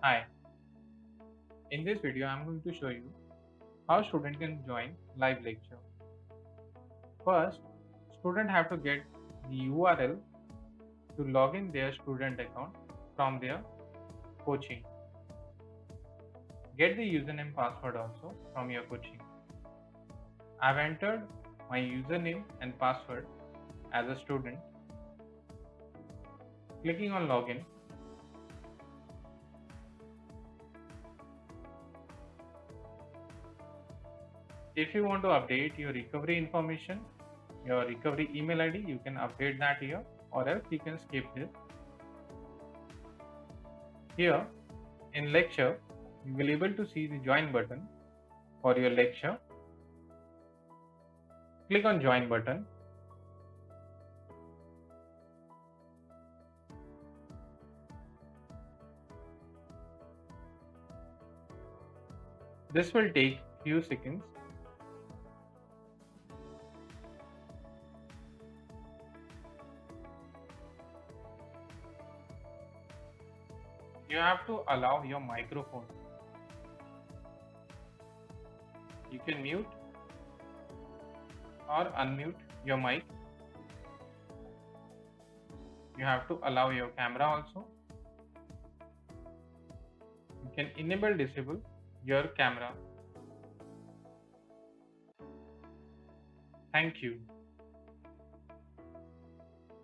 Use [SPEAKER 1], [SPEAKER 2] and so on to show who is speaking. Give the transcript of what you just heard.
[SPEAKER 1] Hi, in this video I am going to show you how student can join live lecture. First, student have to get the URL to log in their student account from their coaching. Get the username password also from your coaching. I've entered my username and password as a student. Clicking on login, if you want to update your recovery information, your recovery email ID, you can update that here, or else you can skip this. Here in lecture, you will able to see the join button for your lecture. Click on join button. This will take few seconds. You have to allow your microphone. You can mute or unmute your mic. You have to allow your camera also. You can enable disable your camera. Thank you.